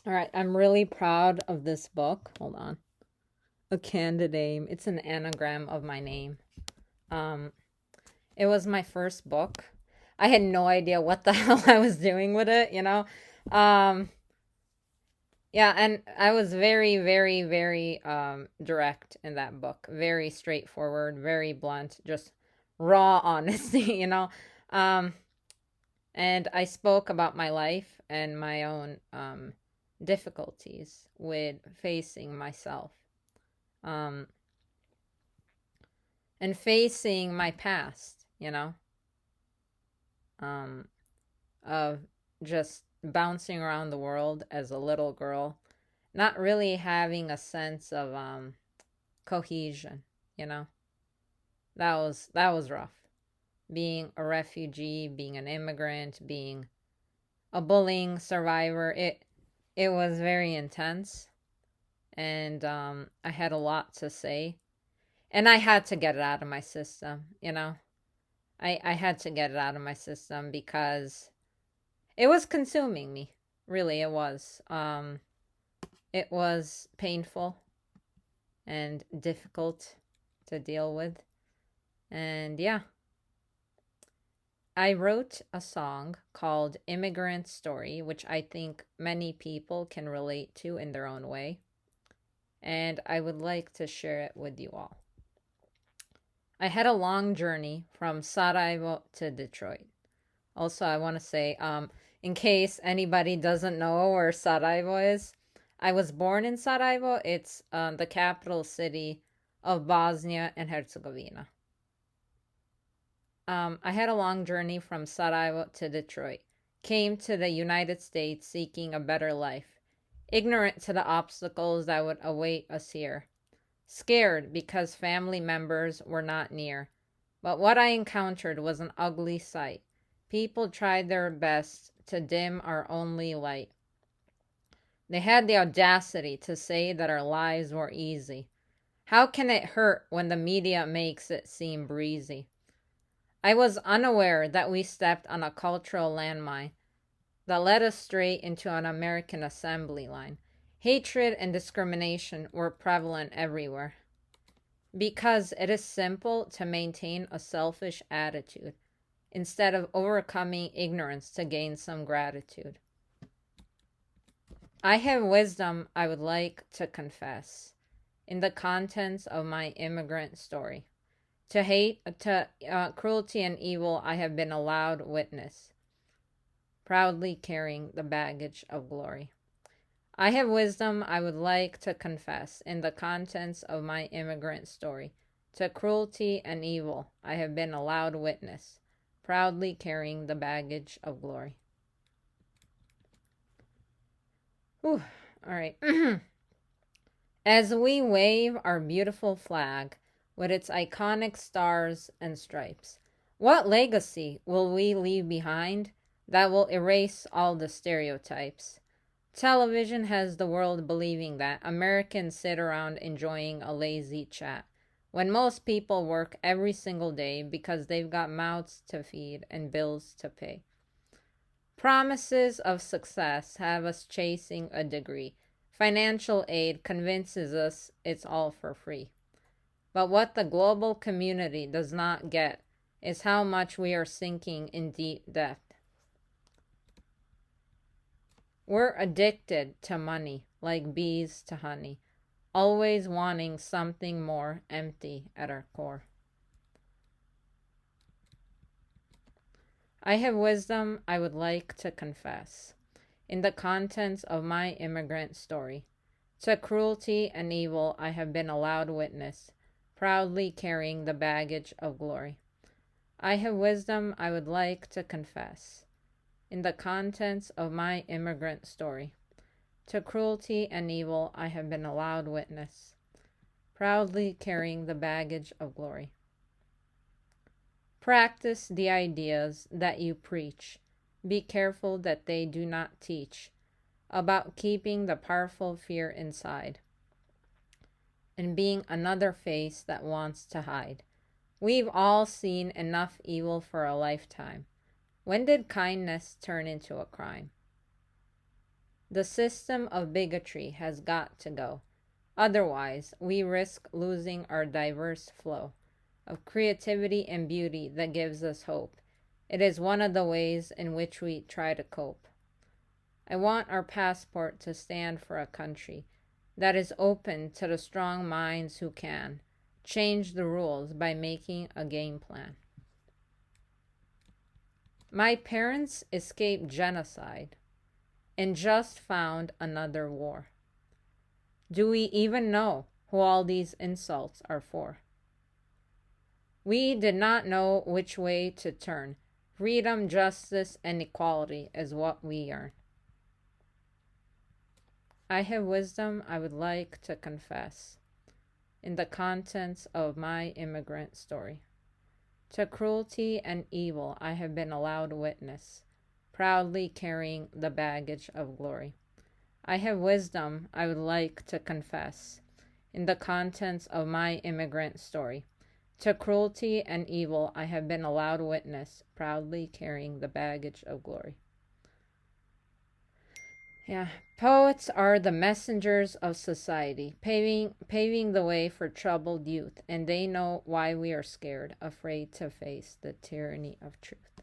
All right, I'm really proud of this book. Hold on. A candidate. It's an anagram of my name. Um, it was my first book. I had no idea what the hell I was doing with it. Um, yeah, and I was very, very, very direct in that book. Very straightforward, very blunt, just raw honesty. Um, and I spoke about my life and my own difficulties with facing myself, um, and facing my past, um, of just bouncing around the world as a little girl, not really having a sense of cohesion. You know, that was rough. Being a refugee, being an immigrant, being a bullying survivor, it was very intense, and I had a lot to say, and I had to get it out of my system. I had to get it out of my system because it was consuming me. Really, it was. It was painful and difficult to deal with. And yeah, I wrote a song called Immigrant Story, which I think many people can relate to in their own way. And I would like to share it with you all. I had a long journey from Sarajevo to Detroit. Also, I want to say, in case anybody doesn't know where Sarajevo is, I was born in Sarajevo. It's the capital city of Bosnia and Herzegovina. I had a long journey from Sarajevo to Detroit. Came to the United States seeking a better life, ignorant to the obstacles that would await us here. Scared because family members were not near. But what I encountered was an ugly sight. People tried their best to dim our only light. They had the audacity to say that our lives were easy. How can it hurt when the media makes it seem breezy? I was unaware that we stepped on a cultural landmine that led us straight into an American assembly line. Hatred and discrimination were prevalent everywhere. Because it is simple to maintain a selfish attitude instead of overcoming ignorance to gain some gratitude. I have wisdom I would like to confess in the contents of my immigrant story. To hate, to cruelty and evil, I have been allowed witness, proudly carrying the baggage of glory. I have wisdom I would like to confess in the contents of my immigrant story. To cruelty and evil, I have been allowed witness, proudly carrying the baggage of glory. Whew. All right. As we wave our beautiful flag with its iconic stars and stripes, what legacy will we leave behind that will erase all the stereotypes? Television has the world believing that Americans sit around enjoying a lazy chat, when most people work every single day because they've got mouths to feed and bills to pay. Promises of success have us chasing a degree. Financial aid convinces us it's all for free. But what the global community does not get is how much we are sinking in deep debt. We're addicted to money like bees to honey, always wanting something more empty at our core. I have wisdom I would like to confess in the contents of my immigrant story. To cruelty and evil I have been allowed witness, proudly carrying the baggage of glory. I have wisdom I would like to confess in the contents of my immigrant story. To cruelty and evil I have been allowed witness, proudly carrying the baggage of glory. Practice the ideas that you preach. Be careful that they do not teach about keeping the powerful fear inside and being another face that wants to hide. We've all seen enough evil for a lifetime. When did kindness turn into a crime? The system of bigotry has got to go. Otherwise, we risk losing our diverse flow of creativity and beauty that gives us hope. It is one of the ways in which we try to cope. I want our passport to stand for a country that is open to the strong minds who can change the rules by making a game plan. My parents escaped genocide and just found another war. Do we even know who all these insults are for? We did not know which way to turn. Freedom, justice, and equality is what we earn. I have wisdom I would like to confess in the contents of my immigrant story. To cruelty and evil I have been allowed witness, proudly carrying the baggage of glory. I have wisdom I would like to confess in the contents of my immigrant story. To cruelty and evil I have been allowed witness, proudly carrying the baggage of glory. Yeah, poets are the messengers of society, paving the way for troubled youth, and they know why we are scared, afraid to face the tyranny of truth.